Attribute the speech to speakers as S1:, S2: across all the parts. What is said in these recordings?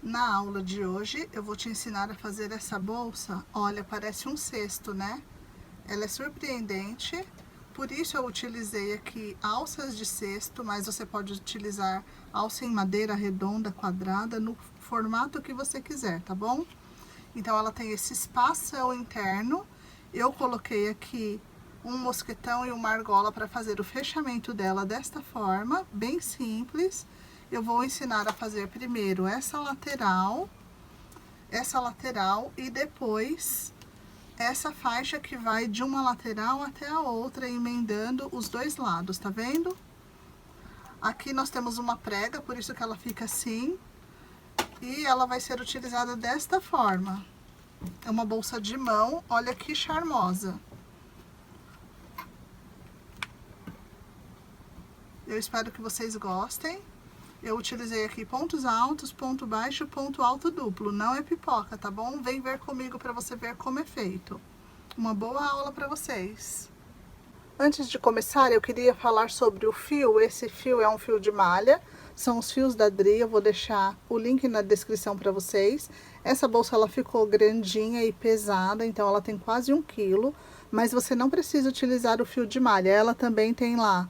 S1: Na aula de hoje, eu vou te ensinar a fazer essa bolsa. Olha, parece um cesto, né? Ela é surpreendente, por isso eu utilizei aqui alças de cesto, mas você pode utilizar alça em madeira redonda, quadrada, no formato que você quiser, tá bom? Então, ela tem esse espação interno. Eu coloquei aqui um mosquetão e uma argola para fazer o fechamento dela desta forma, bem simples. Eu vou ensinar a fazer primeiro essa lateral e depois essa faixa que vai de uma lateral até a outra, emendando os dois lados, tá vendo? Aqui nós temos uma prega, por isso que ela fica assim, e ela vai ser utilizada desta forma. É uma bolsa de mão, olha que charmosa. Eu espero que vocês gostem. Eu utilizei aqui pontos altos, ponto baixo, ponto alto duplo. Não é pipoca, tá bom? Vem ver comigo para você ver como é feito. Uma boa aula para vocês. Antes de começar, eu queria falar sobre o fio. Esse fio é um fio de malha. São os fios da Dri. Eu vou deixar o link na descrição para vocês. Essa bolsa ela ficou grandinha e pesada, então ela tem quase 1 quilo. Mas você não precisa utilizar o fio de malha. Ela também tem lá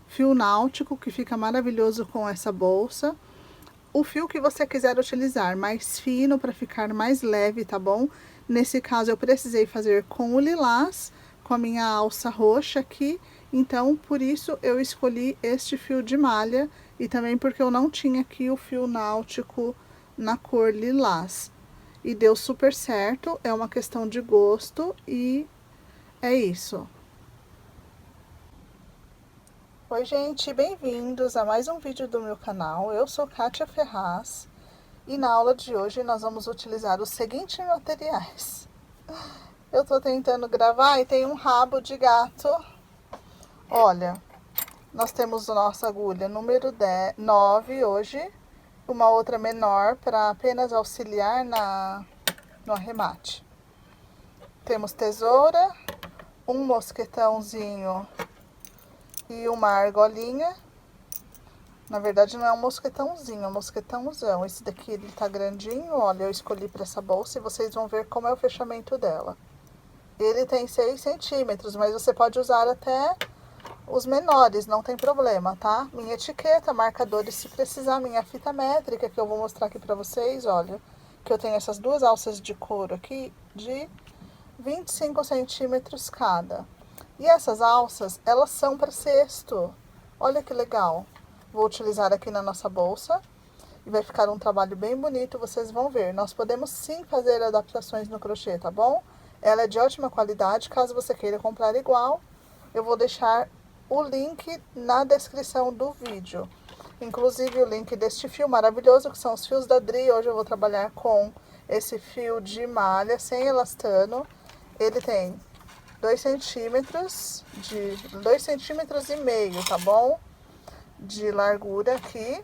S1: fio náutico, que fica maravilhoso com essa bolsa. O fio que você quiser utilizar, mais fino para ficar mais leve, tá bom? Nesse caso eu precisei fazer com o lilás, com a minha alça roxa aqui, então por isso eu escolhi este fio de malha e também porque eu não tinha aqui o fio náutico na cor lilás. E deu super certo, é uma questão de gosto e é isso. Oi gente, bem-vindos a mais um vídeo do meu canal. Eu sou Kátia Ferraz e na aula de hoje nós vamos utilizar os seguintes materiais. Eu tô tentando gravar e tem um rabo de gato. Olha, nós temos a nossa agulha número 9 hoje, uma outra menor para apenas auxiliar no arremate. Temos tesoura, um mosquetãozinho e uma argolinha. Na verdade não é um mosquetãozinho, é um mosquetãozão. Esse daqui ele tá grandinho, olha, eu escolhi para essa bolsa e vocês vão ver como é o fechamento dela. Ele tem 6 centímetros, mas você pode usar até os menores, não tem problema, tá? Minha etiqueta, marcadores se precisar, minha fita métrica que eu vou mostrar aqui pra vocês, olha. Que eu tenho essas duas alças de couro aqui de 25 centímetros cada. E essas alças, elas são para cesto. Olha que legal. Vou utilizar aqui na nossa bolsa. E vai ficar um trabalho bem bonito, vocês vão ver. Nós podemos sim fazer adaptações no crochê, tá bom? Ela é de ótima qualidade, caso você queira comprar igual, eu vou deixar o link na descrição do vídeo. Inclusive o link deste fio maravilhoso, que são os fios da Dri. Hoje eu vou trabalhar com esse fio de malha, sem elastano. Ele tem 2 centímetros, 2,5 centímetros, tá bom? De largura aqui.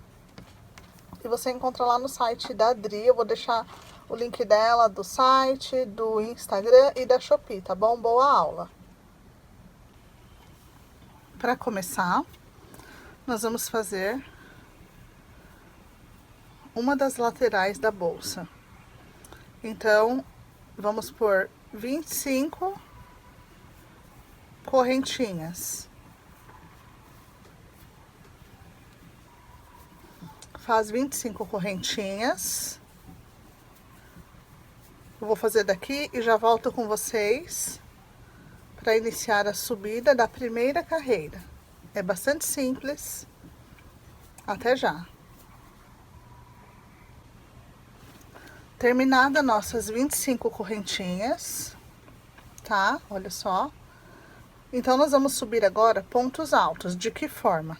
S1: E você encontra lá no site da Dri. Eu vou deixar o link dela, do site, do Instagram e da Shopee, tá bom? Boa aula! Para começar, nós vamos fazer uma das laterais da bolsa. Então, vamos por 25 correntinhas. Faz 25 correntinhas. Eu vou fazer daqui e já volto com vocês para iniciar a subida da primeira carreira. É bastante simples. Até já. Terminada nossas 25 correntinhas, tá? Olha só. Então, nós vamos subir agora pontos altos. De que forma?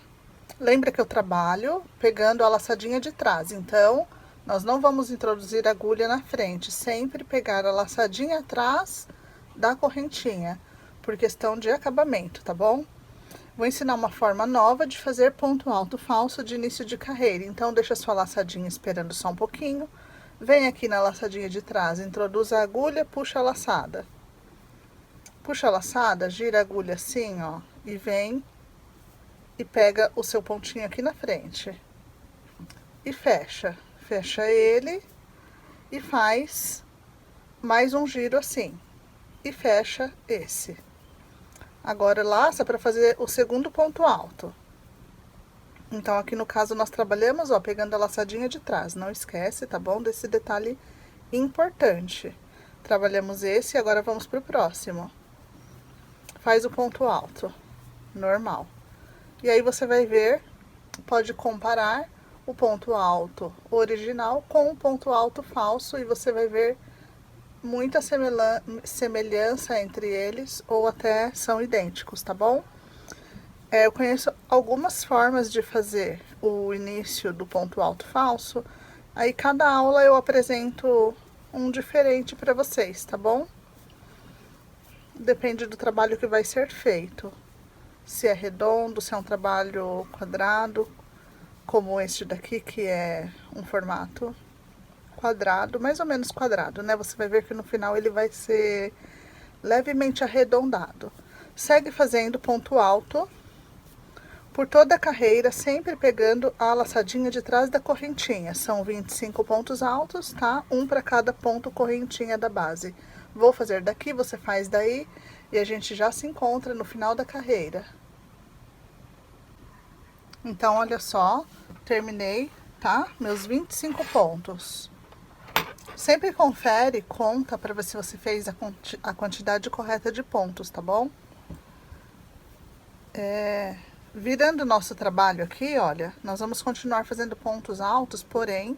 S1: Lembra que eu trabalho pegando a laçadinha de trás, então nós não vamos introduzir a agulha na frente, sempre pegar a laçadinha atrás da correntinha, por questão de acabamento, tá bom? Vou ensinar uma forma nova de fazer ponto alto falso de início de carreira, então deixa sua laçadinha esperando só um pouquinho, vem aqui na laçadinha de trás, introduz a agulha, puxa a laçada. Puxa a laçada, gira a agulha assim, ó, e vem e pega o seu pontinho aqui na frente. E fecha. Fecha ele e faz mais um giro assim, e fecha esse. Agora, laça para fazer o segundo ponto alto. Então, aqui no caso, nós trabalhamos, ó, pegando a laçadinha de trás. Não esquece, tá bom? Desse detalhe importante. Trabalhamos esse, agora vamos pro próximo. Faz o ponto alto, normal. E aí, você vai ver, pode comparar o ponto alto original com o ponto alto falso e você vai ver muita semelhança entre eles ou até são idênticos, tá bom? Eu conheço algumas formas de fazer o início do ponto alto falso, aí cada aula eu apresento um diferente para vocês, tá bom? Depende do trabalho que vai ser feito, se é redondo, se é um trabalho quadrado, como este daqui, que é um formato quadrado, mais ou menos quadrado, né? Você vai ver que no final ele vai ser levemente arredondado. Segue fazendo ponto alto por toda a carreira, sempre pegando a laçadinha de trás da correntinha. São 25 pontos altos, tá? Um para cada ponto correntinha da base. Vou fazer daqui, você faz daí e a gente já se encontra no final da carreira. Então, olha só, terminei, tá? Meus 25 pontos. Sempre confere, conta para ver se você fez a quantidade correta de pontos, tá bom? Virando o nosso trabalho aqui, olha, nós vamos continuar fazendo pontos altos, porém,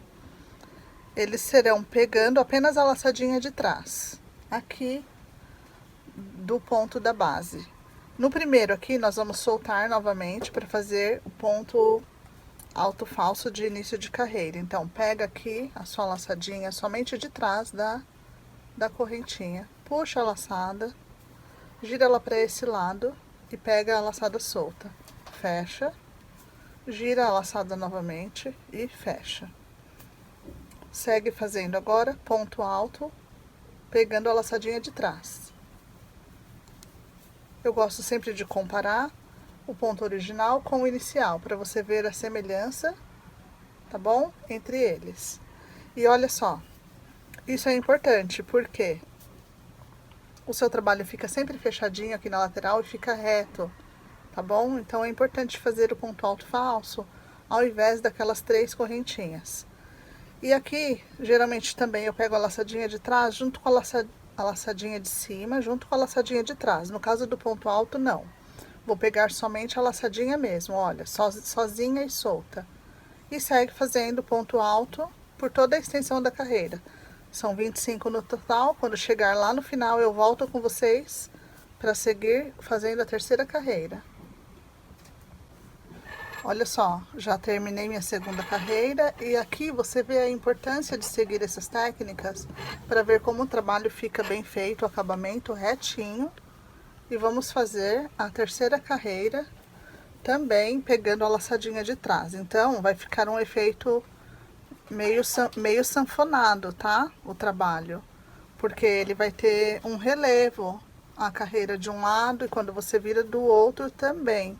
S1: eles serão pegando apenas a laçadinha de trás, aqui do ponto da base. No primeiro aqui, nós vamos soltar novamente para fazer o ponto alto falso de início de carreira. Então, pega aqui a sua laçadinha somente de trás da correntinha, puxa a laçada, gira ela para esse lado e pega a laçada solta. Fecha, gira a laçada novamente e fecha. Segue fazendo agora ponto alto, pegando a laçadinha de trás. Eu gosto sempre de comparar o ponto original com o inicial, para você ver a semelhança, tá bom? Entre eles. E olha só, isso é importante, porque o seu trabalho fica sempre fechadinho aqui na lateral e fica reto, tá bom? Então, é importante fazer o ponto alto falso, ao invés daquelas 3 correntinhas. E aqui, geralmente também eu pego a laçadinha de trás, junto com a laçadinha de cima, junto com a laçadinha de trás. No caso do ponto alto, não. Vou pegar somente a laçadinha mesmo, olha, sozinha e solta. E segue fazendo ponto alto por toda a extensão da carreira. São 25 no total. Quando chegar lá no final, eu volto com vocês para seguir fazendo a terceira carreira. Olha só, já terminei minha segunda carreira e aqui você vê a importância de seguir essas técnicas para ver como o trabalho fica bem feito, o acabamento retinho. E vamos fazer a terceira carreira também pegando a laçadinha de trás. Então, vai ficar um efeito meio sanfonado, tá? O trabalho, porque ele vai ter um relevo, a carreira de um lado e quando você vira do outro também.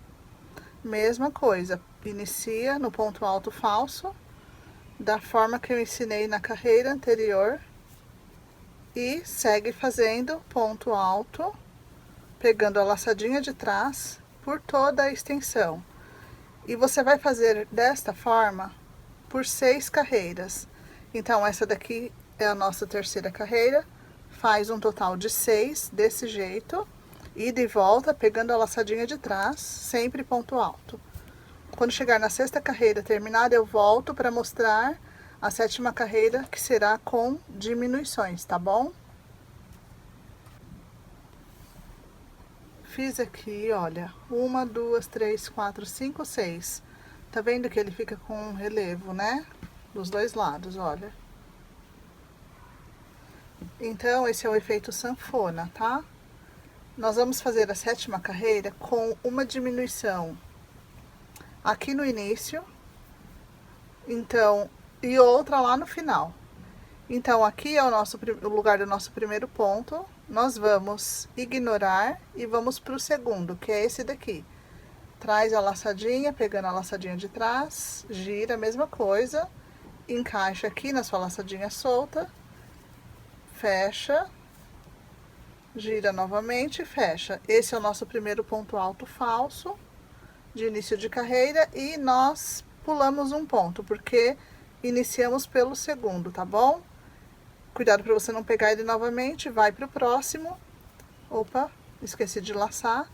S1: Mesma coisa, inicia no ponto alto falso, da forma que eu ensinei na carreira anterior, e segue fazendo ponto alto, pegando a laçadinha de trás por toda a extensão. E você vai fazer desta forma por 6 carreiras. Então, essa daqui é a nossa terceira carreira, faz um total de 6 desse jeito. Ida e volta, pegando a laçadinha de trás, sempre ponto alto. Quando chegar na sexta carreira terminada, eu volto para mostrar a sétima carreira, que será com diminuições, tá bom? Fiz aqui, olha, 1, 2, 3, 4, 5, 6. Tá vendo que ele fica com um relevo, né? Dos dois lados, olha. Então, esse é o efeito sanfona, tá? Nós vamos fazer a sétima carreira com uma diminuição aqui no início, então, e outra lá no final. Então, aqui é o lugar do nosso primeiro ponto, nós vamos ignorar e vamos para o segundo, que é esse daqui. Traz a laçadinha, pegando a laçadinha de trás, gira a mesma coisa, encaixa aqui na sua laçadinha solta fecha, gira novamente e fecha. Esse é o nosso primeiro ponto alto falso de início de carreira e nós pulamos um ponto, porque iniciamos pelo segundo, tá bom? Cuidado para você não pegar ele novamente, vai para o próximo. Opa, esqueci de laçar.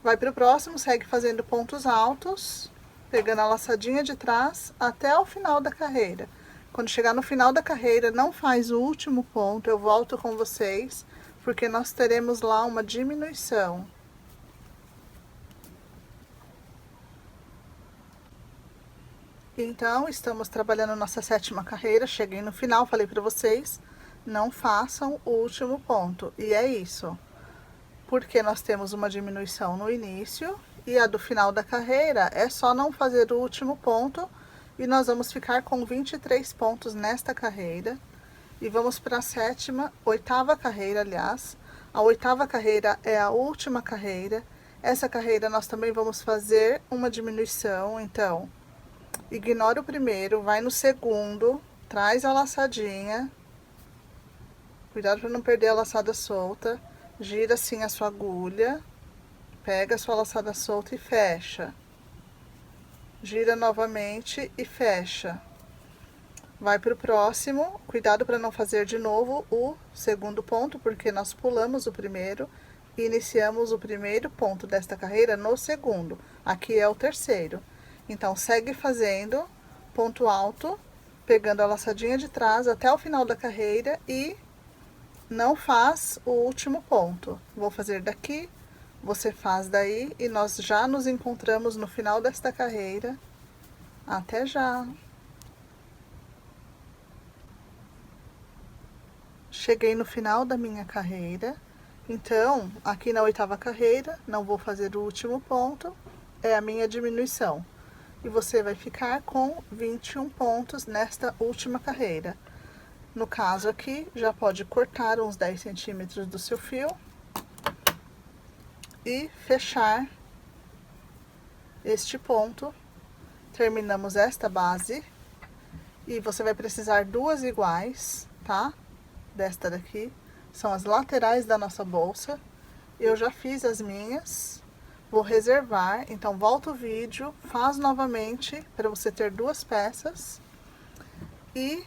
S1: Vai para o próximo, segue fazendo pontos altos, pegando a laçadinha de trás até o final da carreira. Quando chegar no final da carreira, não faz o último ponto, eu volto com vocês, porque nós teremos lá uma diminuição. Então, estamos trabalhando nossa sétima carreira, cheguei no final, falei para vocês, não façam o último ponto. E é isso, porque nós temos uma diminuição no início e a do final da carreira é só não fazer o último ponto e nós vamos ficar com 23 pontos nesta carreira. E vamos para a oitava carreira, aliás. A oitava carreira é a última carreira. Essa carreira nós também vamos fazer uma diminuição, então ignora o primeiro, vai no segundo, traz a laçadinha, cuidado para não perder a laçada solta, gira assim a sua agulha, pega a sua laçada solta e fecha, gira novamente e fecha. Vai para o próximo, cuidado para não fazer de novo o segundo ponto, porque nós pulamos o primeiro e iniciamos o primeiro ponto desta carreira no segundo, aqui é o terceiro. Então, segue fazendo ponto alto, pegando a laçadinha de trás até o final da carreira e não faz o último ponto. Vou fazer daqui, você faz daí e nós já nos encontramos no final desta carreira. Até já! Cheguei no final da minha carreira, então, aqui na oitava carreira, não vou fazer o último ponto, é a minha diminuição. E você vai ficar com 21 pontos nesta última carreira. No caso aqui, já pode cortar uns 10 centímetros do seu fio e fechar este ponto. Terminamos esta base e você vai precisar duas iguais, tá? Desta daqui, são as laterais da nossa bolsa. Eu já fiz as minhas. Vou reservar, então volta o vídeo, faz novamente para você ter duas peças. E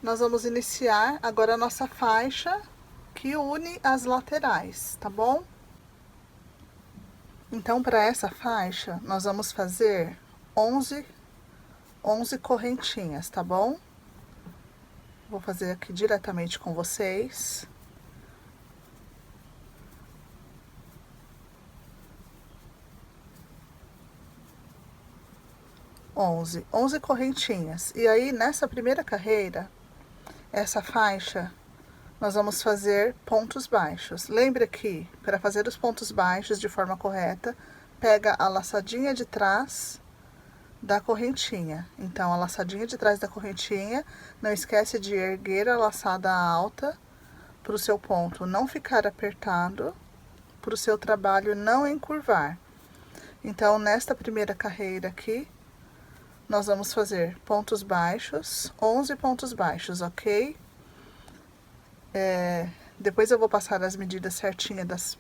S1: nós vamos iniciar agora a nossa faixa que une as laterais, tá bom? Então, para essa faixa, nós vamos fazer 11 correntinhas, tá bom? Vou fazer aqui diretamente com vocês. 11 correntinhas. E aí, nessa primeira carreira, essa faixa, nós vamos fazer pontos baixos. Lembra que, para fazer os pontos baixos de forma correta, pega a laçadinha de trás da correntinha. Então, a laçadinha de trás da correntinha, não esquece de erguer a laçada alta para o seu ponto não ficar apertado, para o seu trabalho não encurvar. Então, nesta primeira carreira aqui, nós vamos fazer pontos baixos, 11 pontos baixos, ok? Depois eu vou passar as medidas certinhas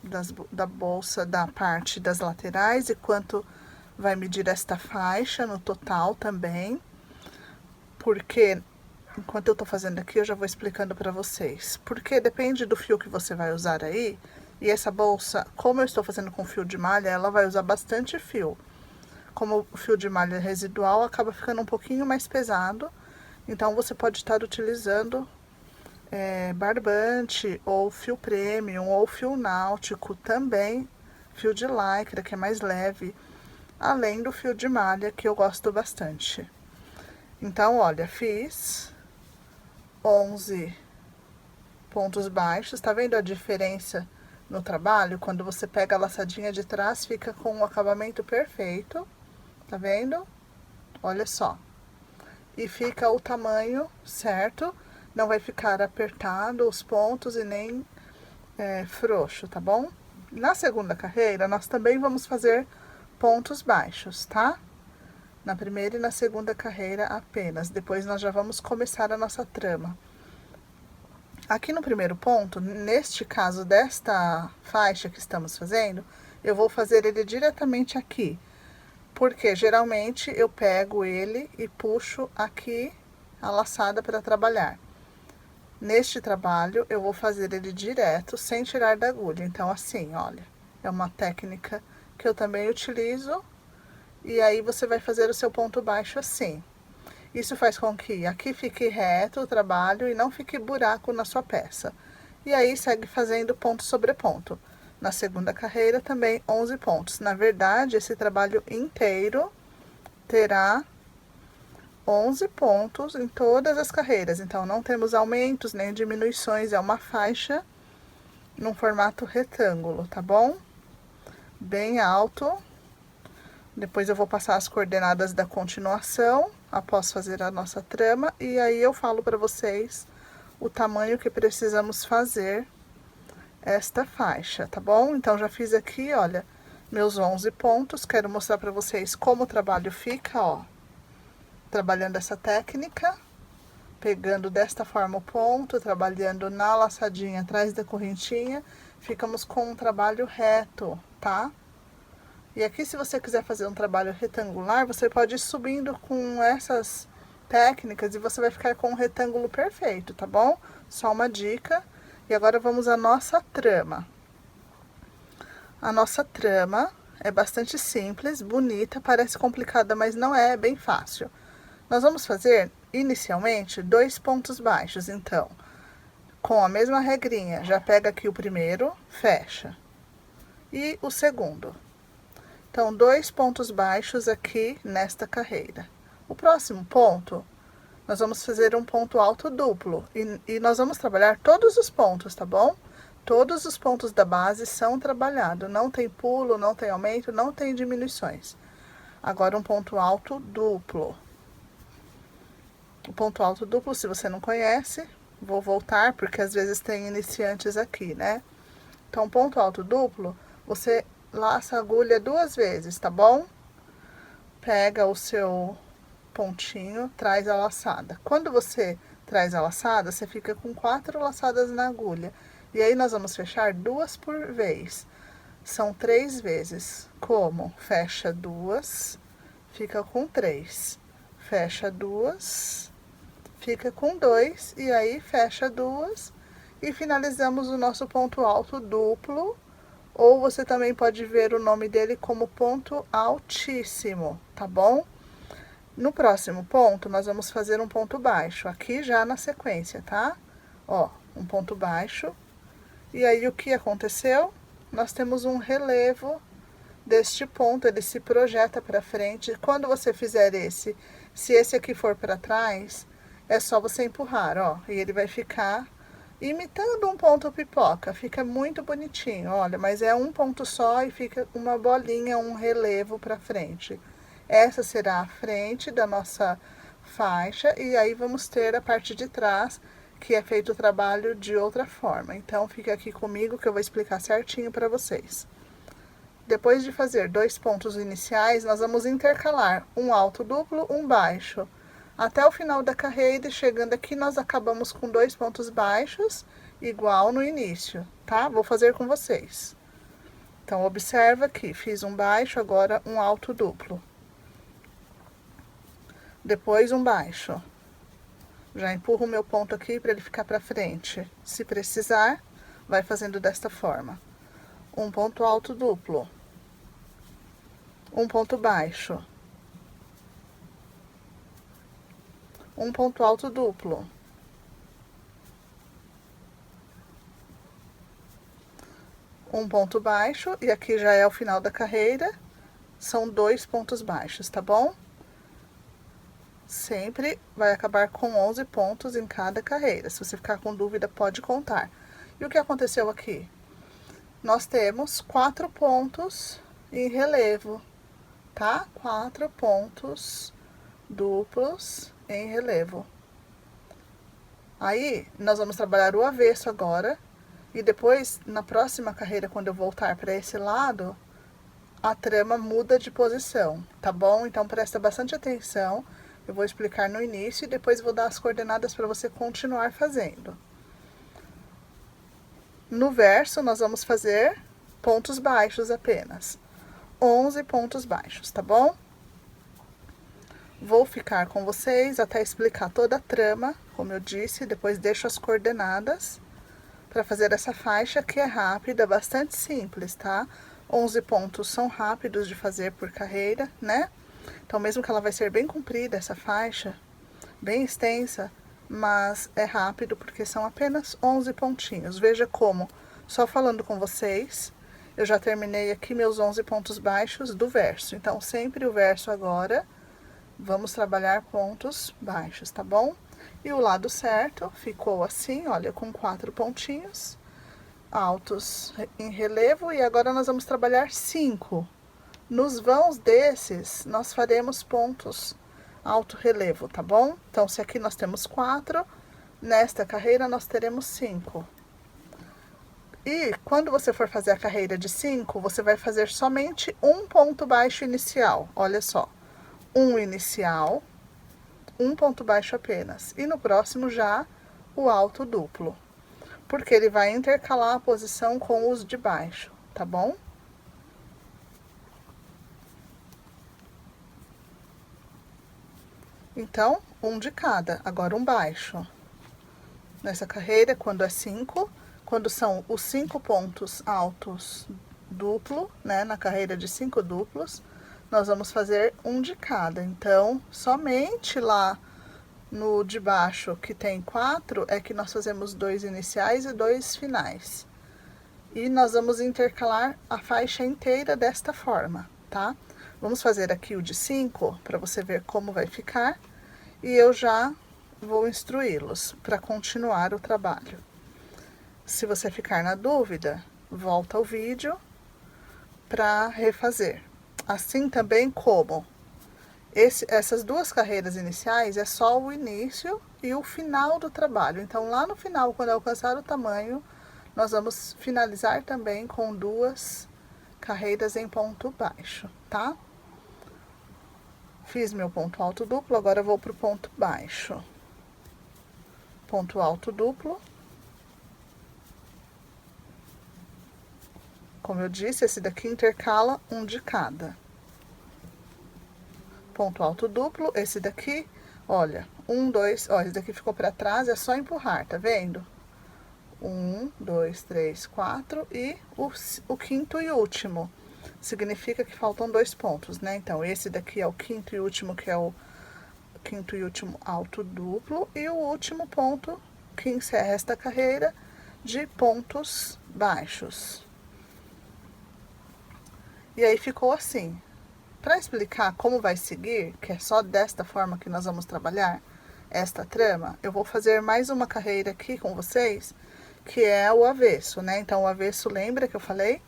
S1: da bolsa, da parte das laterais e quanto vai medir esta faixa no total também. Porque, enquanto eu tô fazendo aqui, eu já vou explicando pra vocês. Porque depende do fio que você vai usar aí. E essa bolsa, como eu estou fazendo com fio de malha, ela vai usar bastante fio. Como o fio de malha residual, acaba ficando um pouquinho mais pesado. Então, você pode estar utilizando barbante, ou fio premium, ou fio náutico também. Fio de lycra, que é mais leve. Além do fio de malha, que eu gosto bastante. Então, olha, fiz 11 pontos baixos. Tá vendo a diferença no trabalho? Quando você pega a laçadinha de trás, fica com um acabamento perfeito. Tá vendo? Olha só. E fica o tamanho certo. Não vai ficar apertado os pontos e nem frouxo, tá bom? Na segunda carreira, nós também vamos fazer pontos baixos, tá? Na primeira e na segunda carreira apenas. Depois nós já vamos começar a nossa trama. Aqui no primeiro ponto, neste caso desta faixa que estamos fazendo, eu vou fazer ele diretamente aqui, porque geralmente eu pego ele e puxo aqui a laçada para trabalhar. Neste trabalho, eu vou fazer ele direto, sem tirar da agulha. Então, assim, olha, é uma técnica que eu também utilizo. E aí, você vai fazer o seu ponto baixo assim. Isso faz com que aqui fique reto o trabalho e não fique buraco na sua peça. E aí, segue fazendo ponto sobre ponto. Na segunda carreira, também 11 pontos. Na verdade, esse trabalho inteiro terá 11 pontos em todas as carreiras, então não temos aumentos nem diminuições, é uma faixa num formato retângulo, tá bom? Bem alto. Depois eu vou passar as coordenadas da continuação, após fazer a nossa trama, e aí eu falo para vocês o tamanho que precisamos fazer esta faixa, tá bom? Então, já fiz aqui, olha, meus 11 pontos, quero mostrar para vocês como o trabalho fica, ó. Trabalhando essa técnica, pegando desta forma o ponto, trabalhando na laçadinha atrás da correntinha, ficamos com um trabalho reto, tá? E aqui, se você quiser fazer um trabalho retangular, você pode ir subindo com essas técnicas e você vai ficar com um retângulo perfeito, tá bom? Só uma dica. E agora vamos à nossa trama. A nossa trama é bastante simples, bonita, parece complicada, mas não é, é bem fácil. Nós vamos fazer, inicialmente, 2 pontos baixos, então, com a mesma regrinha, já pega aqui o primeiro, fecha, e o segundo. Então, 2 pontos baixos aqui nesta carreira. O próximo ponto, nós vamos fazer um ponto alto duplo, e nós vamos trabalhar todos os pontos, tá bom? Todos os pontos da base são trabalhados, não tem pulo, não tem aumento, não tem diminuições. Agora, um ponto alto duplo. O ponto alto duplo, se você não conhece, vou voltar, porque às vezes tem iniciantes aqui, né? Então, ponto alto duplo, você laça a agulha 2 vezes, tá bom? Pega o seu pontinho, traz a laçada. Quando você traz a laçada, você fica com 4 laçadas na agulha. E aí, nós vamos fechar 2 por vez. São 3 vezes. Como? Fecha 2, fica com 3. Fecha 2... fica com 2, e aí fecha 2, e finalizamos o nosso ponto alto duplo, ou você também pode ver o nome dele como ponto altíssimo, tá bom? No próximo ponto, nós vamos fazer um ponto baixo, aqui já na sequência, tá? Ó, um ponto baixo, e aí o que aconteceu? Nós temos um relevo deste ponto, ele se projeta para frente. Quando você fizer esse, se esse aqui for para trás, é só você empurrar, ó, e ele vai ficar imitando um ponto pipoca. Fica muito bonitinho, olha, mas é um ponto só e fica uma bolinha, um relevo para frente. Essa será a frente da nossa faixa, e aí vamos ter a parte de trás, que é feito o trabalho de outra forma. Então, fica aqui comigo que eu vou explicar certinho para vocês. Depois de fazer 2 pontos iniciais, nós vamos intercalar um alto duplo, um baixo, até o final da carreira, e chegando aqui, nós acabamos com 2 pontos baixos, igual no início, tá? Vou fazer com vocês. Então, observa aqui, fiz um baixo, agora um alto duplo. Depois, um baixo. Já empurro o meu ponto aqui para ele ficar para frente. Se precisar, vai fazendo desta forma. Um ponto alto duplo. Um ponto baixo. Um ponto alto duplo. Um ponto baixo, e aqui já é o final da carreira, são 2 pontos baixos, tá bom? Sempre vai acabar com 11 pontos em cada carreira. Se você ficar com dúvida, pode contar. E o que aconteceu aqui? Nós temos 4 pontos em relevo, tá? 4 pontos duplos em relevo. Aí, nós vamos trabalhar o avesso agora, e depois, na próxima carreira, quando eu voltar para esse lado, a trama muda de posição, tá bom? Então, presta bastante atenção, eu vou explicar no início e depois vou dar as coordenadas para você continuar fazendo. No verso, nós vamos fazer pontos baixos apenas. 11 pontos baixos, tá bom? Vou ficar com vocês até explicar toda a trama, como eu disse, depois deixo as coordenadas para fazer essa faixa que é rápida, bastante simples, tá? 11 pontos são rápidos de fazer por carreira, né? Então, mesmo que ela vai ser bem comprida, essa faixa, bem extensa, mas é rápido porque são apenas 11 pontinhos. Veja como, só falando com vocês, eu já terminei aqui meus 11 pontos baixos do verso. Então, sempre o verso agora, vamos trabalhar pontos baixos, tá bom? E o lado certo ficou assim, olha, com 4 pontinhos altos em relevo. E agora nós vamos trabalhar 5. Nos vãos desses, nós faremos pontos alto relevo, tá bom? Então, se aqui nós temos 4, nesta carreira nós teremos 5. E quando você for fazer a carreira de 5, você vai fazer somente um ponto baixo inicial. Olha só, um inicial, um ponto baixo apenas. E no próximo já o alto duplo, porque ele vai intercalar a posição com os de baixo, tá bom? Então, um de cada, agora um baixo. Nessa carreira, quando é 5, quando são os 5 pontos altos duplo, né, na carreira de 5 duplos, nós vamos fazer um de cada. Então, somente lá no de baixo, que tem 4, é que nós fazemos 2 iniciais e 2 finais. E nós vamos intercalar a faixa inteira desta forma, tá? Vamos fazer aqui o de 5, para você ver como vai ficar. E eu já vou instruí-los para continuar o trabalho. Se você ficar na dúvida, volta ao vídeo para refazer. Assim também como essas duas carreiras iniciais é só o início e o final do trabalho. Então, lá no final, quando alcançar o tamanho, nós vamos finalizar também com 2 carreiras em ponto baixo, tá? Fiz meu ponto alto duplo, agora eu vou pro ponto baixo. Ponto alto duplo. Como eu disse, esse daqui intercala um de cada. Ponto alto duplo, esse daqui, olha, 1, 2, ó, esse daqui ficou para trás, é só empurrar, tá vendo? 1, 2, 3, 4 e o quinto e último. Significa que faltam 2 pontos, né? Então, esse daqui é o quinto e último, que é o quinto e último alto duplo. E o último ponto que encerra esta carreira de pontos baixos. E aí, ficou assim. Para explicar como vai seguir, que é só desta forma que nós vamos trabalhar esta trama, eu vou fazer mais uma carreira aqui com vocês, que é o avesso, né? Então, o avesso, lembra que eu falei?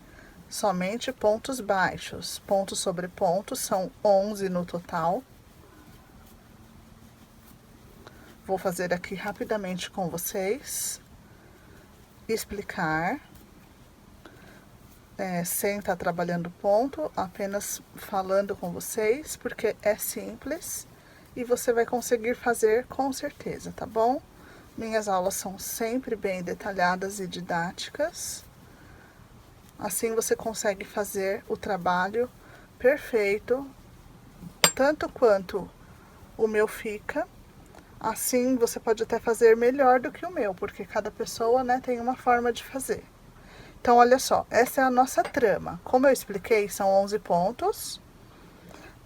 S1: Somente pontos baixos. Pontos sobre pontos, são 11 no total. Vou fazer aqui rapidamente com vocês. Explicar. Sem estar trabalhando ponto, apenas falando com vocês, porque é simples. E você vai conseguir fazer com certeza, tá bom? Minhas aulas são sempre bem detalhadas e didáticas. Assim você consegue fazer o trabalho perfeito, tanto quanto o meu fica. Assim você pode até fazer melhor do que o meu, porque cada pessoa, né, tem uma forma de fazer. Então, olha só, essa é a nossa trama. Como eu expliquei, são 11 pontos.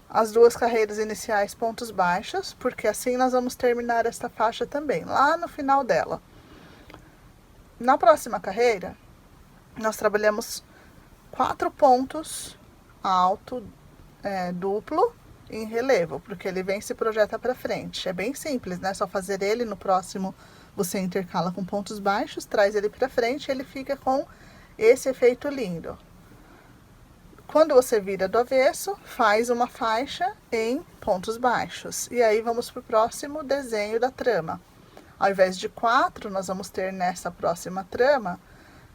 S1: As 2 carreiras iniciais, pontos baixos, porque assim nós vamos terminar esta faixa também, lá no final dela. Na próxima carreira, nós trabalhamos 4 pontos alto duplo em relevo, porque ele vem e se projeta para frente. É bem simples, né? Só fazer ele, no próximo você intercala com pontos baixos, traz ele para frente e ele fica com esse efeito lindo. Quando você vira do avesso, faz uma faixa em pontos baixos. E aí vamos para o próximo desenho da trama. Ao invés de 4, nós vamos ter nessa próxima trama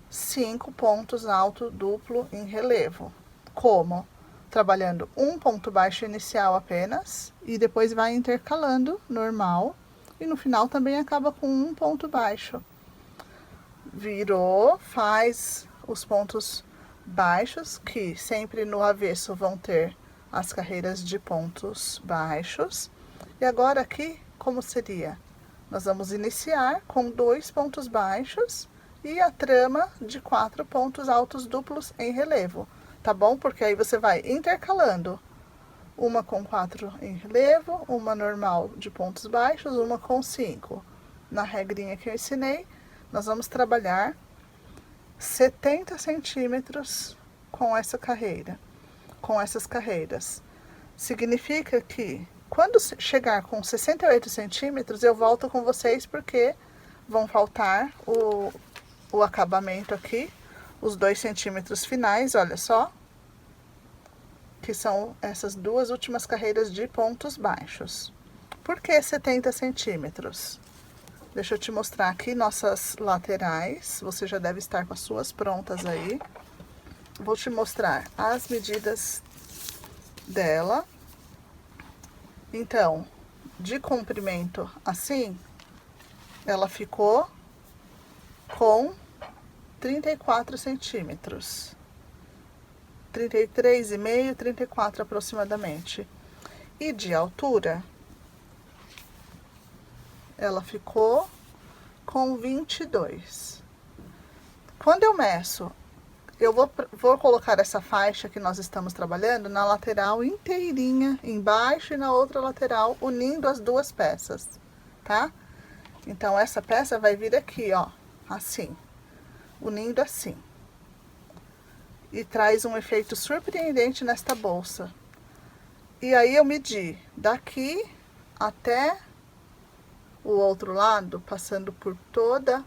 S1: 5 pontos alto duplo em relevo. Como? Trabalhando um ponto baixo inicial apenas, e depois vai intercalando normal, e no final também acaba com um ponto baixo. virou, faz os pontos baixos, que sempre no avesso vão ter as carreiras de pontos baixos. E agora aqui, como seria? Nós vamos iniciar com 2 pontos baixos e a trama de 4 pontos altos duplos em relevo, tá bom? Porque aí você vai intercalando uma com 4 em relevo, uma normal de pontos baixos, uma com 5. Na regrinha que eu ensinei, nós vamos trabalhar 70 centímetros com essa carreira, com essas carreiras. Significa que quando chegar com 68 centímetros, eu volto com vocês porque vão faltar o acabamento aqui, os 2 centímetros finais, olha só, que são essas 2 últimas carreiras de pontos baixos. Por que 70 centímetros? Deixa eu te mostrar aqui nossas laterais, você já deve estar com as suas prontas aí. Vou te mostrar as medidas dela. Então, de comprimento assim, ela ficou com 34 centímetros. 33,5, 34 aproximadamente. E de altura, ela ficou com 22. Quando eu meço, eu vou colocar essa faixa que nós estamos trabalhando na lateral inteirinha, embaixo e na outra lateral, unindo as 2 peças, tá? Então, essa peça vai vir aqui, ó, assim, unindo assim. E traz um efeito surpreendente nesta bolsa. E aí, eu medi daqui até o outro lado, passando por toda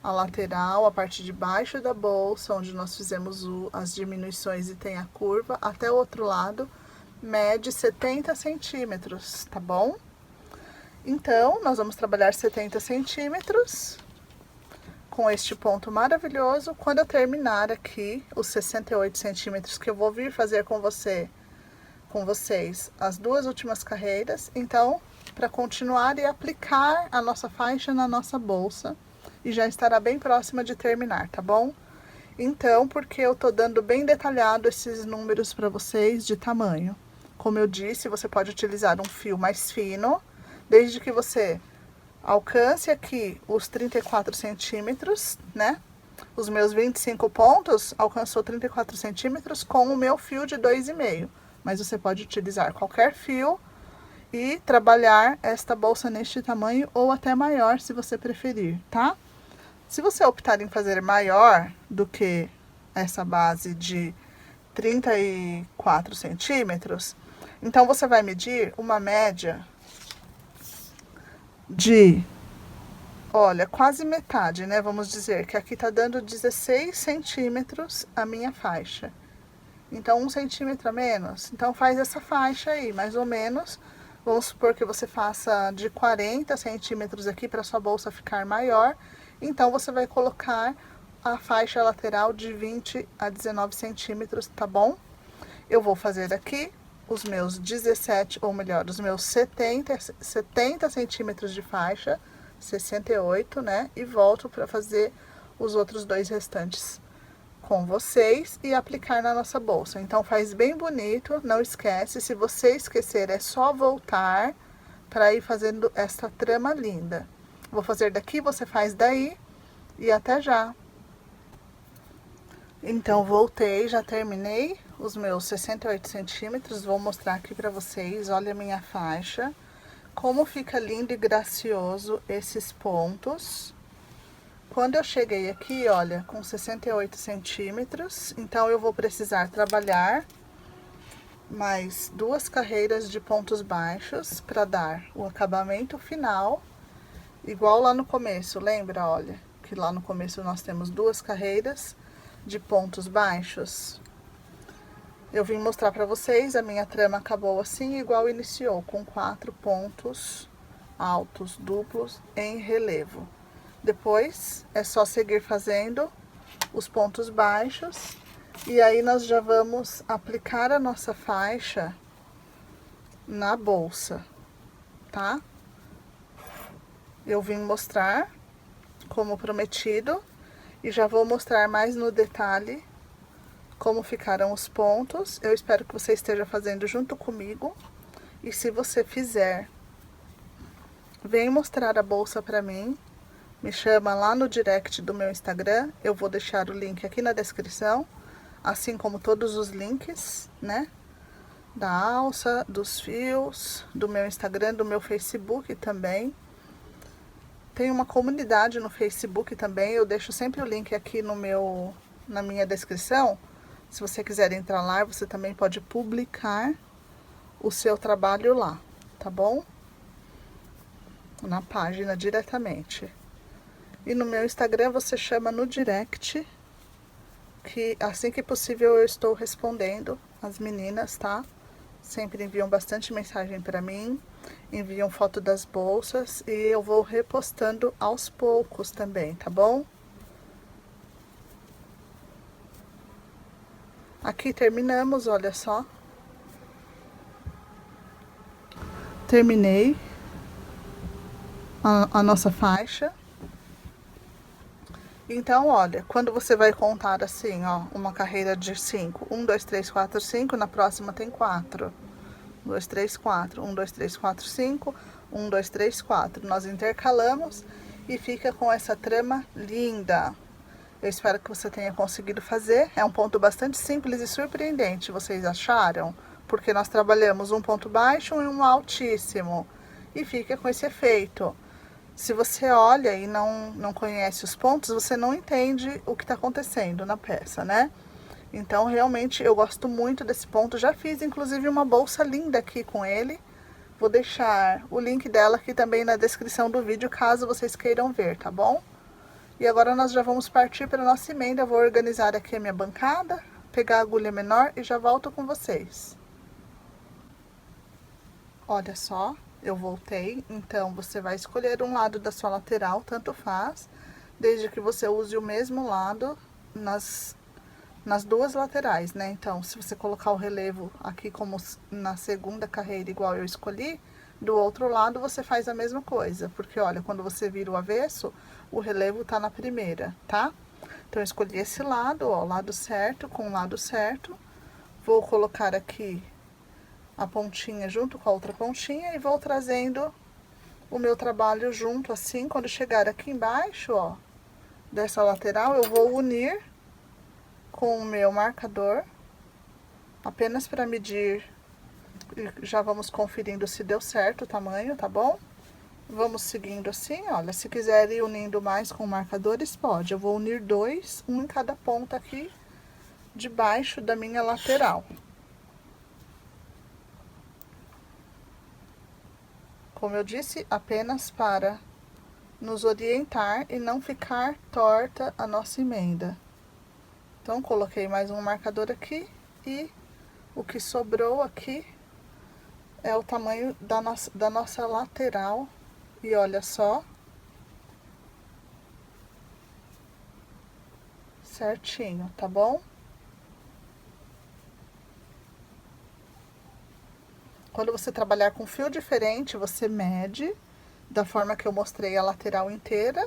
S1: a lateral, a parte de baixo da bolsa, onde nós fizemos as diminuições e tem a curva, até o outro lado, mede 70 centímetros, tá bom? Então, nós vamos trabalhar 70 centímetros com este ponto maravilhoso. Quando eu terminar aqui os 68 centímetros que eu vou vir fazer com vocês as 2 últimas carreiras, então, para continuar e aplicar a nossa faixa na nossa bolsa, e já estará bem próxima de terminar, tá bom? Então, porque eu tô dando bem detalhado esses números para vocês de tamanho. Como eu disse, você pode utilizar um fio mais fino, desde que você alcance aqui os 34 centímetros, né? Os meus 25 pontos alcançou 34 centímetros com o meu fio de 2,5. Mas você pode utilizar qualquer fio e trabalhar esta bolsa neste tamanho ou até maior, se você preferir, tá? Se você optar em fazer maior do que essa base de 34 centímetros, então você vai medir uma média de, olha, quase metade, né? Vamos dizer que aqui tá dando 16 centímetros a minha faixa. Então, 1 centímetro a menos. Então, faz essa faixa aí, mais ou menos. Vamos supor que você faça de 40 centímetros aqui para sua bolsa ficar maior. Então, você vai colocar a faixa lateral de 20 a 19 centímetros, tá bom? Eu vou fazer aqui os meus 17, ou melhor, os meus 70 centímetros de faixa, 68, né? E volto para fazer os outros 2 restantes com vocês e aplicar na nossa bolsa. Então, faz bem bonito, não esquece. Se você esquecer, é só voltar para ir fazendo essa trama linda. Vou fazer daqui, você faz daí e até já. Então, voltei, já terminei os meus 68 centímetros. Vou mostrar aqui para vocês, olha a minha faixa. Como fica lindo e gracioso esses pontos. Quando eu cheguei aqui, olha, com 68 centímetros, então eu vou precisar trabalhar mais 2 carreiras de pontos baixos para dar o acabamento final, igual lá no começo, lembra? Olha, que lá no começo nós temos 2 carreiras de pontos baixos. Eu vim mostrar para vocês, a minha trama acabou assim, igual iniciou, com 4 pontos altos duplos em relevo. Depois, é só seguir fazendo os pontos baixos. E aí, nós já vamos aplicar a nossa faixa na bolsa, tá? Eu vim mostrar, como prometido. E já vou mostrar mais no detalhe como ficaram os pontos. Eu espero que você esteja fazendo junto comigo. E se você fizer, vem mostrar a bolsa pra mim. Me chama lá no direct do meu Instagram. Eu vou deixar o link aqui na descrição. Assim como todos os links, né? Da alça, dos fios, do meu Instagram, do meu Facebook também. Tem uma comunidade no Facebook também. Eu deixo sempre o link aqui na minha descrição. Se você quiser entrar lá, você também pode publicar o seu trabalho lá, tá bom? Na página diretamente. E no meu Instagram você chama no direct, que assim que possível eu estou respondendo as meninas, tá? Sempre enviam bastante mensagem para mim, enviam foto das bolsas e eu vou repostando aos poucos também, tá bom? Aqui terminamos, olha só. Terminei a nossa faixa. Então, olha, quando você vai contar assim, ó, uma carreira de 5, 1, 2, 3, 4, 5, na próxima tem 4. 1, 2, 3, 4, 1, 2, 3, 4, 5, 1, 2, 3, 4. Nós intercalamos e fica com essa trama linda. Eu espero que você tenha conseguido fazer. É um ponto bastante simples e surpreendente, vocês acharam? Porque nós trabalhamos um ponto baixo e um altíssimo. E fica com esse efeito. Se você olha e não conhece os pontos, você não entende o que está acontecendo na peça, né? Então, realmente, eu gosto muito desse ponto. Já fiz, inclusive, uma bolsa linda aqui com ele. Vou deixar o link dela aqui também na descrição do vídeo, caso vocês queiram ver, tá bom? E agora nós já vamos partir para a nossa emenda. Eu vou organizar aqui a minha bancada, pegar a agulha menor e já volto com vocês. Olha só. Eu voltei, então você vai escolher um lado da sua lateral, tanto faz, desde que você use o mesmo lado nas duas laterais, né? Então, se você colocar o relevo aqui como na segunda carreira, igual eu escolhi, do outro lado você faz a mesma coisa, porque olha, quando você vira o avesso, o relevo tá na primeira, tá? Então, eu escolhi esse lado, ó, lado certo com o lado certo, vou colocar aqui a pontinha junto com a outra pontinha e vou trazendo o meu trabalho junto assim. Quando chegar aqui embaixo, ó, dessa lateral, eu vou unir com o meu marcador, apenas para medir, e já vamos conferindo se deu certo o tamanho, tá bom? Vamos seguindo assim, olha, se quiser ir unindo mais com marcadores, pode. Eu vou unir dois, um em cada ponta aqui, debaixo da minha lateral. Como eu disse, apenas para nos orientar e não ficar torta a nossa emenda. Então, coloquei mais um marcador aqui e o que sobrou aqui é o tamanho da nossa lateral. E olha só, certinho, tá bom? Quando você trabalhar com fio diferente, você mede da forma que eu mostrei a lateral inteira,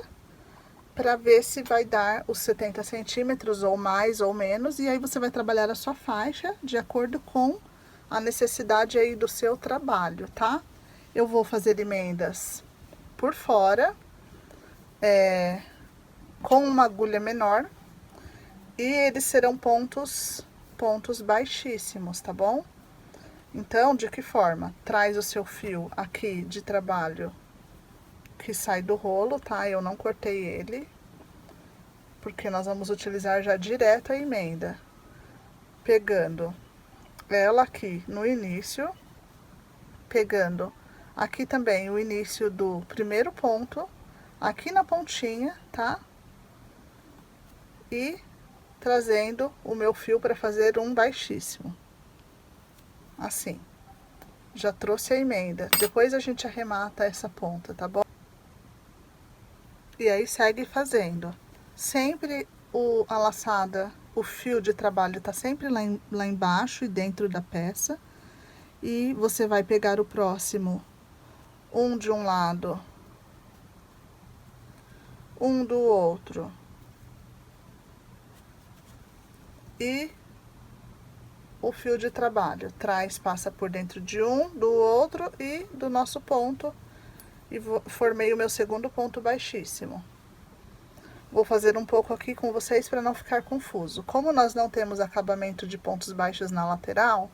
S1: para ver se vai dar os 70 centímetros ou mais ou menos, e aí você vai trabalhar a sua faixa de acordo com a necessidade aí do seu trabalho, tá? Eu vou fazer emendas por fora, com uma agulha menor, e eles serão pontos baixíssimos, tá bom? Então, de que forma? Traz o seu fio aqui de trabalho que sai do rolo, tá? Eu não cortei ele, porque nós vamos utilizar já direto a emenda. Pegando ela aqui no início, pegando aqui também o início do primeiro ponto, aqui na pontinha, tá? E trazendo o meu fio para fazer um baixíssimo. Assim. Já trouxe a emenda. Depois a gente arremata essa ponta, tá bom? E aí segue fazendo. Sempre a laçada, o fio de trabalho tá sempre lá embaixo e dentro da peça. E você vai pegar o próximo, um de um lado, um do outro. e o fio de trabalho. Traz, passa por dentro de um, do outro e do nosso ponto. E formei o meu segundo ponto baixíssimo. Vou fazer um pouco aqui com vocês para não ficar confuso. Como nós não temos acabamento de pontos baixos na lateral,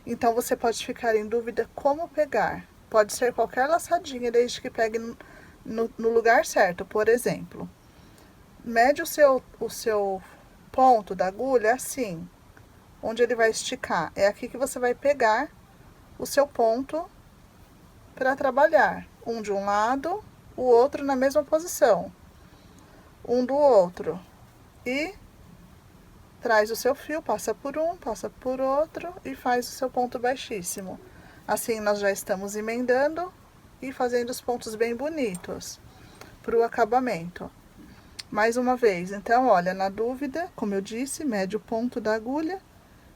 S1: então você pode ficar em dúvida como pegar. Pode ser qualquer laçadinha, desde que pegue no lugar certo. Por exemplo, mede o seu ponto da agulha assim, onde ele vai esticar. É aqui que você vai pegar o seu ponto para trabalhar. Um de um lado, o outro na mesma posição. Um do outro. E traz o seu fio, passa por um, passa por outro e faz o seu ponto baixíssimo. Assim nós já estamos emendando e fazendo os pontos bem bonitos para o acabamento. Mais uma vez, então, olha, na dúvida, como eu disse, mede o ponto da agulha,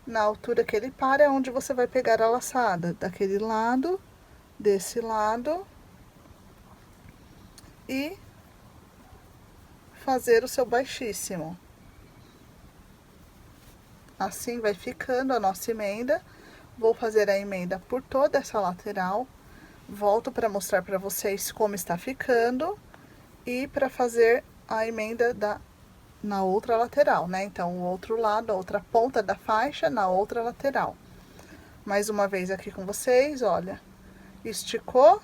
S1: na altura que ele para é onde você vai pegar a laçada, daquele lado, desse lado, e fazer o seu baixíssimo. Assim vai ficando a nossa emenda. Vou fazer a emenda por toda essa lateral. Volto para mostrar para vocês como está ficando e para fazer a emenda na outra lateral, né? Então, o outro lado, a outra ponta da faixa na outra lateral. Mais uma vez aqui com vocês, olha. Esticou,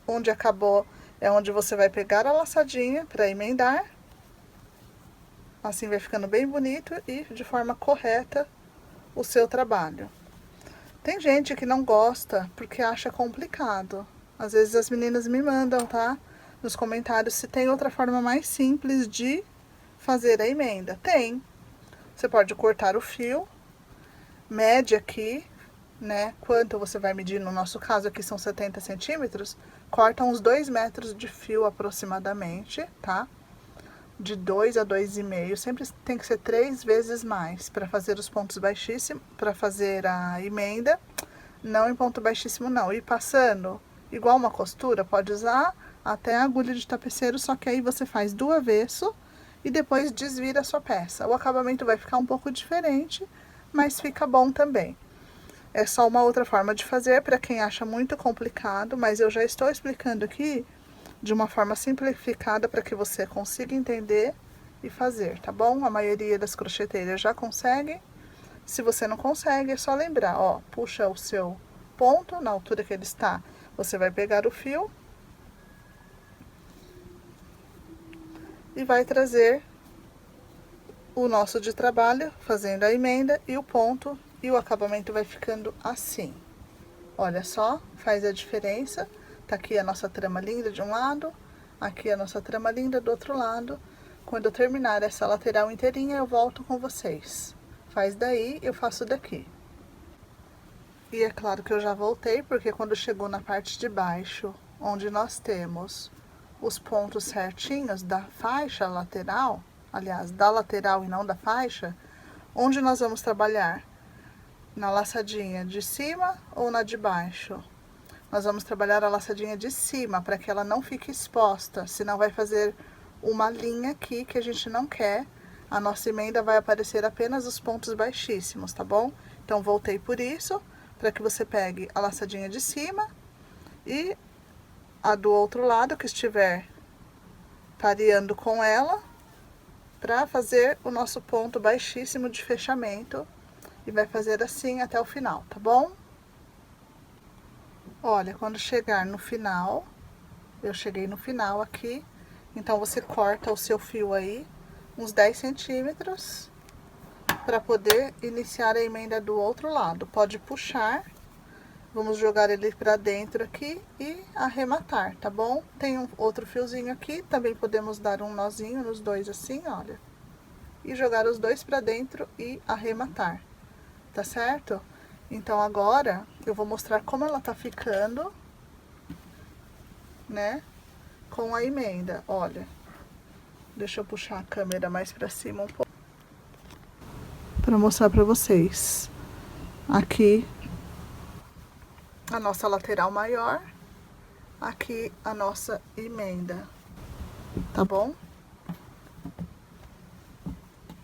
S1: onde acabou é onde você vai pegar a laçadinha para emendar. Assim vai ficando bem bonito e de forma correta o seu trabalho. Tem gente que não gosta porque acha complicado. Às vezes as meninas me mandam, tá? Nos comentários se tem outra forma mais simples de fazer a emenda. Tem. Você pode cortar o fio, mede aqui, né? Quanto você vai medir, no nosso caso aqui são 70 centímetros, corta uns 2 metros de fio aproximadamente, tá? De 2 a 2,5, sempre tem que ser 3 vezes mais para fazer os pontos baixíssimos, para fazer a emenda, não em ponto baixíssimo não, e passando igual uma costura, pode usar até a agulha de tapeceiro, só que aí você faz do avesso e depois desvira a sua peça. O acabamento vai ficar um pouco diferente, mas fica bom também. É só uma outra forma de fazer para quem acha muito complicado, mas eu já estou explicando aqui de uma forma simplificada para que você consiga entender e fazer, tá bom? A maioria das crocheteiras já consegue. Se você não consegue, é só lembrar, ó, puxa o seu ponto na altura que ele está. Você vai pegar o fio e vai trazer o nosso de trabalho, fazendo a emenda e o ponto, e o acabamento vai ficando assim. Olha só, faz a diferença. Tá aqui a nossa trama linda de um lado, aqui a nossa trama linda do outro lado. Quando eu terminar essa lateral inteirinha, eu volto com vocês. Faz daí, eu faço daqui. E é claro que eu já voltei, porque quando chegou na parte de baixo, onde nós temos os pontos certinhos da faixa lateral, aliás, da lateral e não da faixa, onde nós vamos trabalhar? Na laçadinha de cima ou na de baixo? Nós vamos trabalhar a laçadinha de cima, para que ela não fique exposta, senão vai fazer uma linha aqui que a gente não quer. A nossa emenda vai aparecer apenas os pontos baixíssimos, tá bom? Então, voltei por isso, para que você pegue a laçadinha de cima e a do outro lado, que estiver pareando com ela, para fazer o nosso ponto baixíssimo de fechamento. E vai fazer assim até o final, tá bom? Olha, quando chegar no final, eu cheguei no final aqui, então você corta o seu fio aí, uns 10 centímetros, para poder iniciar a emenda do outro lado. Pode puxar, vamos jogar ele para dentro aqui e arrematar, tá bom? Tem um outro fiozinho aqui, também podemos dar um nozinho nos dois assim, olha. E jogar os dois para dentro e arrematar. Tá certo? Então, agora, eu vou mostrar como ela tá ficando, né? Com a emenda, olha. Deixa eu puxar a câmera mais pra cima um pouco. Pra mostrar pra vocês. Aqui, a nossa lateral maior. Aqui, a nossa emenda. Tá bom?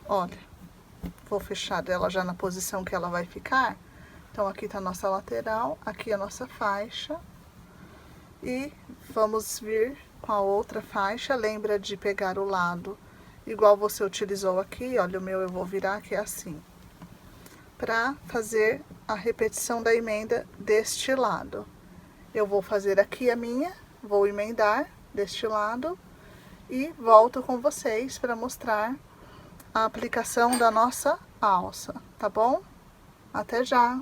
S1: Olha. vou fechar ela já na posição que ela vai ficar. Então, aqui tá a nossa lateral, aqui a nossa faixa. E vamos vir com a outra faixa. Lembra de pegar o lado igual você utilizou aqui. Olha, o meu eu vou virar, que é assim. Para fazer a repetição da emenda deste lado. Eu vou fazer aqui a minha, vou emendar deste lado e volto com vocês para mostrar a aplicação da nossa alça, tá bom? Até já!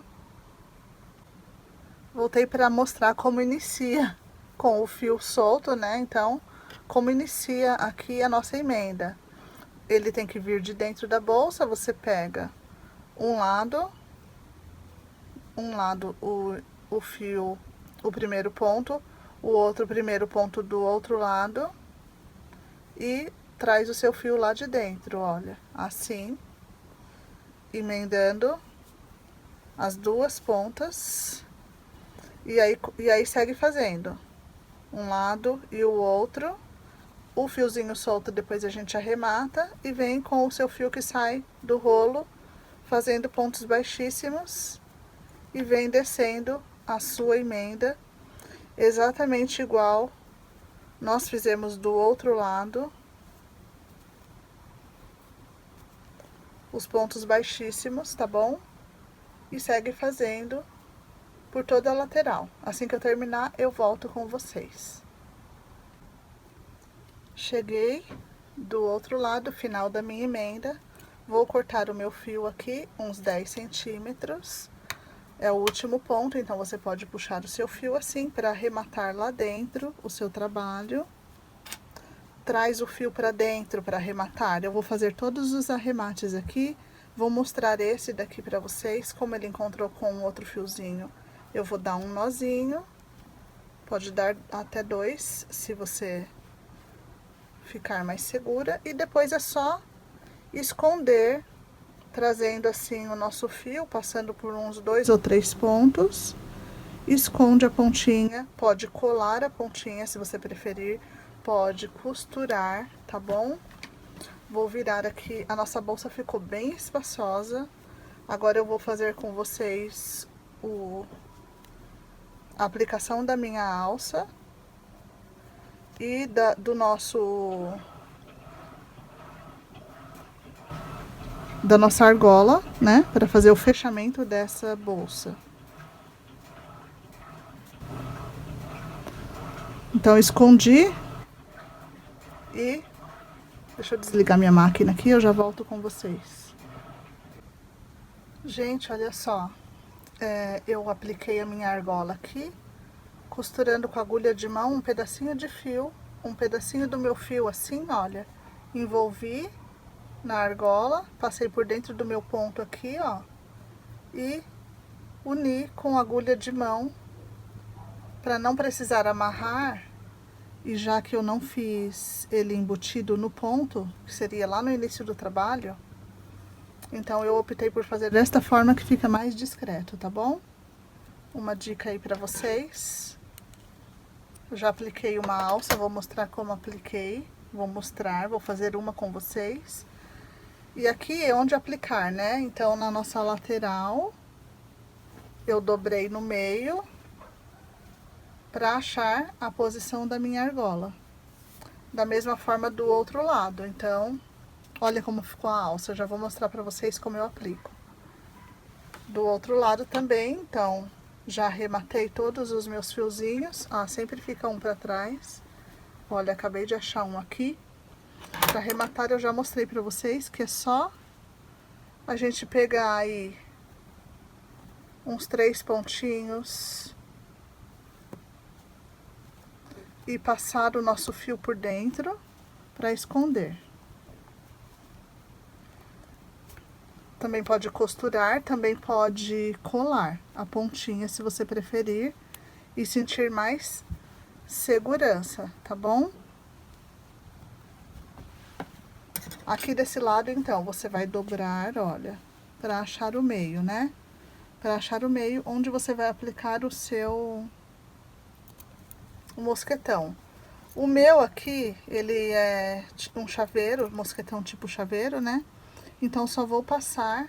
S1: Voltei para mostrar como inicia com o fio solto, né? Então, como inicia aqui a nossa emenda. Ele tem que vir de dentro da bolsa, você pega um lado o fio, o primeiro ponto, o outro primeiro ponto do outro lado e traz o seu fio lá de dentro, olha, assim, emendando as duas pontas e aí segue fazendo um lado e o outro. O fiozinho solto depois a gente arremata e vem com o seu fio que sai do rolo, fazendo pontos baixíssimos e vem descendo a sua emenda, exatamente igual nós fizemos do outro lado, os pontos baixíssimos, tá bom? E segue fazendo por toda a lateral. Assim que eu terminar, eu volto com vocês. Cheguei do outro lado, final da minha emenda, vou cortar o meu fio aqui, uns 10 centímetros. É o último ponto, então você pode puxar o seu fio assim para arrematar lá dentro o seu trabalho. Traz o fio para dentro para arrematar. Eu vou fazer todos os arremates aqui. Vou mostrar esse daqui para vocês, como ele encontrou com um outro fiozinho. Eu vou dar um nozinho. Pode dar até 2, se você ficar mais segura. E depois é só esconder, trazendo assim o nosso fio, passando por uns 2 ou 3 pontos. Esconde a pontinha, pode colar a pontinha se você preferir, pode costurar, tá bom? Vou virar aqui, a nossa bolsa ficou bem espaçosa. Agora eu vou fazer com vocês a aplicação da minha alça e da nossa argola, né? Para fazer o fechamento dessa bolsa. Então, escondi e deixa eu desligar minha máquina aqui, eu já volto com vocês. Gente, olha só, eu apliquei a minha argola aqui, costurando com a agulha de mão um pedacinho de fio, um pedacinho do meu fio assim, olha, envolvi na argola, passei por dentro do meu ponto aqui, ó, e uni com a agulha de mão, para não precisar amarrar. E já que eu não fiz ele embutido no ponto, que seria lá no início do trabalho, então eu optei por fazer desta forma que fica mais discreto, tá bom? Uma dica aí pra vocês. Eu já apliquei uma alça, vou mostrar como apliquei. Vou fazer uma com vocês. E aqui é onde aplicar, né? Então, na nossa lateral, eu dobrei no meio para achar a posição da minha argola. Da mesma forma do outro lado. Então, olha como ficou a alça. Eu já vou mostrar para vocês como eu aplico. Do outro lado também, então, já arrematei todos os meus fiozinhos. Ah, sempre fica um para trás. Olha, acabei de achar um aqui. Para arrematar, eu já mostrei para vocês que é só a gente pegar aí uns 3 pontinhos e passar o nosso fio por dentro para esconder. Também pode costurar, também pode colar a pontinha se você preferir e sentir mais segurança, tá bom? Aqui desse lado, então, você vai dobrar, olha, para achar o meio, né? Para achar o meio onde você vai aplicar o seu mosquetão. O meu aqui, ele é um chaveiro, mosquetão tipo chaveiro, né? Então, só vou passar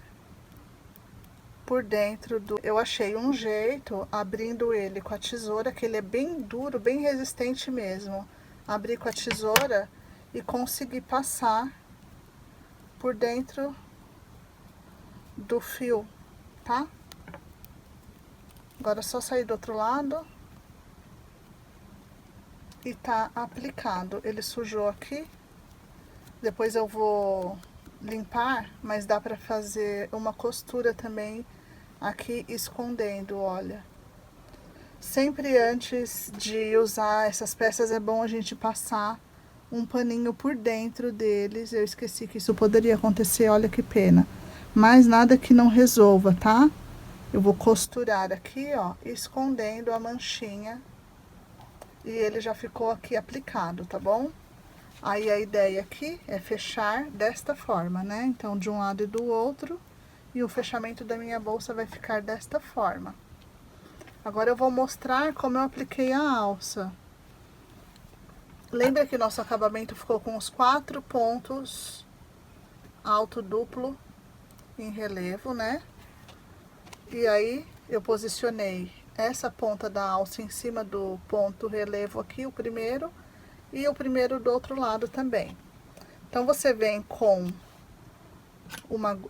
S1: por dentro do... Eu achei um jeito, abrindo ele com a tesoura, que ele é bem duro, bem resistente mesmo. Abri com a tesoura e consegui passar por dentro do fio, tá? Agora é só sair do outro lado. E tá aplicado. Ele sujou aqui. Depois eu vou limpar, mas dá pra fazer uma costura também aqui escondendo, olha. Sempre antes de usar essas peças é bom a gente passar um paninho por dentro deles. Eu esqueci que isso poderia acontecer, olha que pena. Mas nada que não resolva, tá? Eu vou costurar aqui, ó, escondendo a manchinha. E ele já ficou aqui aplicado, tá bom? Aí a ideia aqui é fechar desta forma, né? Então, de um lado e do outro. E o fechamento da minha bolsa vai ficar desta forma. Agora eu vou mostrar como eu apliquei a alça. Lembra que o nosso acabamento ficou com os 4 pontos alto duplo em relevo, né? E aí eu posicionei essa ponta da alça em cima do ponto relevo aqui, o primeiro, e o primeiro do outro lado também. Então, você vem com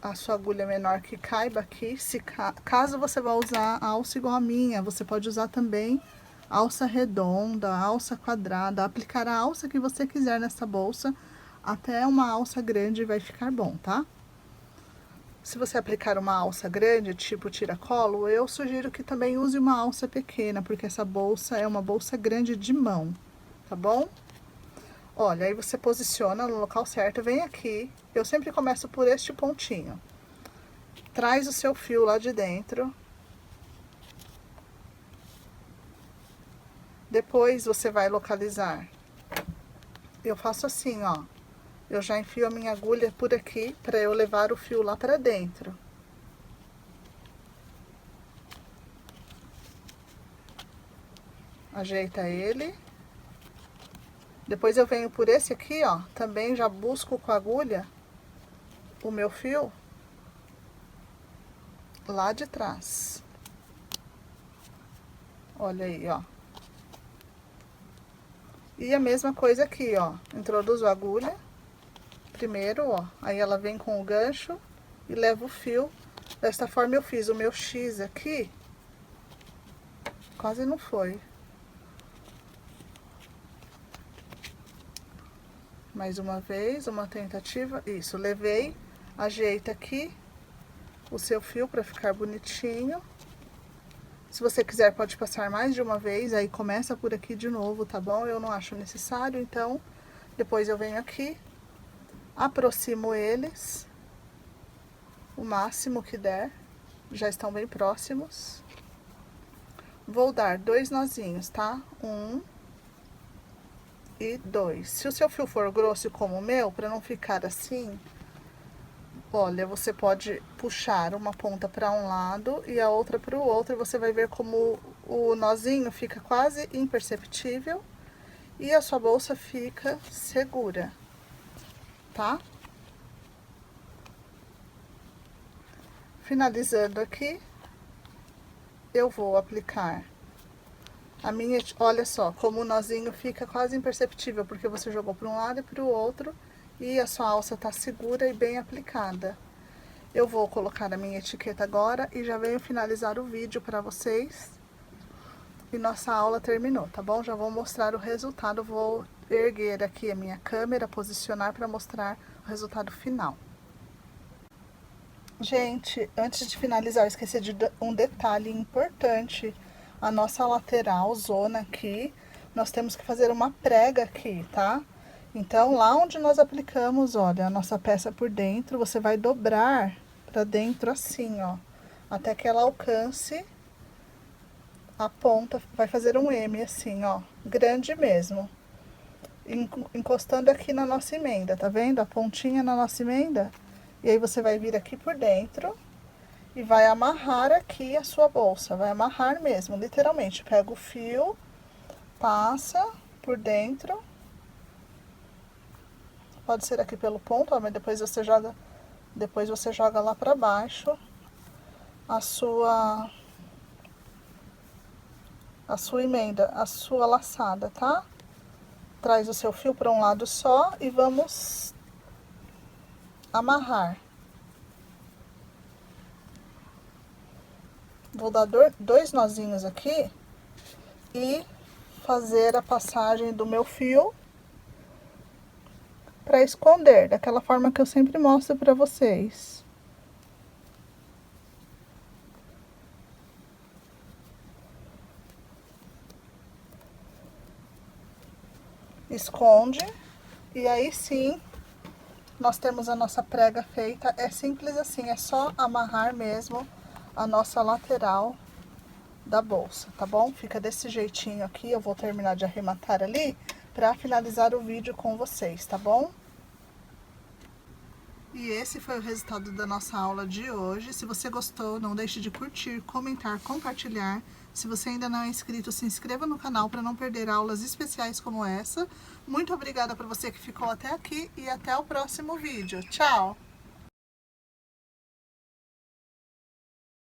S1: a sua agulha menor que caiba aqui. Caso você vá usar a alça igual a minha, você pode usar também alça redonda, alça quadrada, aplicar a alça que você quiser nessa bolsa, até uma alça grande vai ficar bom, tá? Se você aplicar uma alça grande, tipo tiracolo, eu sugiro que também use uma alça pequena, porque essa bolsa é uma bolsa grande de mão, tá bom? Olha, aí você posiciona no local certo, vem aqui, eu sempre começo por este pontinho. Traz o seu fio lá de dentro. Depois você vai localizar. Eu faço assim, ó. Eu já enfio a minha agulha por aqui, para eu levar o fio lá para dentro. Ajeita ele. Depois eu venho por esse aqui, ó. Também já busco com a agulha o meu fio lá de trás. Olha aí, ó. E a mesma coisa aqui, ó. Introduzo a agulha. Primeiro, ó. Aí ela vem com o gancho e leva o fio. Desta forma eu fiz o meu X aqui. Quase não foi. Mais uma vez, uma tentativa. Isso, levei, ajeita aqui o seu fio para ficar bonitinho. Se você quiser, pode passar mais de uma vez, aí começa por aqui de novo, tá bom? Eu não acho necessário, então, depois eu venho aqui, aproximo eles o máximo que der, já estão bem próximos. Vou dar 2 nozinhos, tá? 1 e 2. Se o seu fio for grosso como o meu, para não ficar assim, olha, você pode puxar uma ponta para um lado e a outra para o outro, e você vai ver como o nozinho fica quase imperceptível e a sua bolsa fica segura, tá? Finalizando aqui, eu vou aplicar a minha, olha só, como o nozinho fica quase imperceptível, porque você jogou para um lado e para o outro, e a sua alça tá segura e bem aplicada. Eu vou colocar a minha etiqueta agora e já venho finalizar o vídeo para vocês. E nossa aula terminou, tá bom? Já vou mostrar o resultado, vou erguer aqui a minha câmera, posicionar para mostrar o resultado final. Gente, antes de finalizar, eu esqueci de um detalhe importante. A nossa lateral, zona aqui, nós temos que fazer uma prega aqui, tá? Então, lá onde nós aplicamos, olha, a nossa peça por dentro, você vai dobrar pra dentro assim, ó. Até que ela alcance a ponta, vai fazer um M assim, ó. Grande mesmo. Encostando aqui na nossa emenda, tá vendo? A pontinha na nossa emenda. E aí você vai vir aqui por dentro e vai amarrar aqui a sua bolsa. Vai amarrar mesmo, literalmente. Pega o fio, passa por dentro. Pode ser aqui pelo ponto, ó, mas depois você joga Depois você joga lá pra baixo a sua emenda, a sua laçada, tá? Traz o seu fio para um lado só e vamos amarrar. Vou dar dois nozinhos aqui e fazer a passagem do meu fio para esconder, daquela forma que eu sempre mostro para vocês. Esconde, e aí sim nós temos a nossa prega feita. É simples assim, é só amarrar mesmo a nossa lateral da bolsa, tá bom? Fica desse jeitinho aqui. Eu vou terminar de arrematar ali para finalizar o vídeo com vocês, tá bom? E esse foi o resultado da nossa aula de hoje. Se você gostou, não deixe de curtir, comentar, compartilhar. Se você ainda não é inscrito, se inscreva no canal para não perder aulas especiais como essa. Muito obrigada por você que ficou até aqui e até o próximo vídeo. Tchau!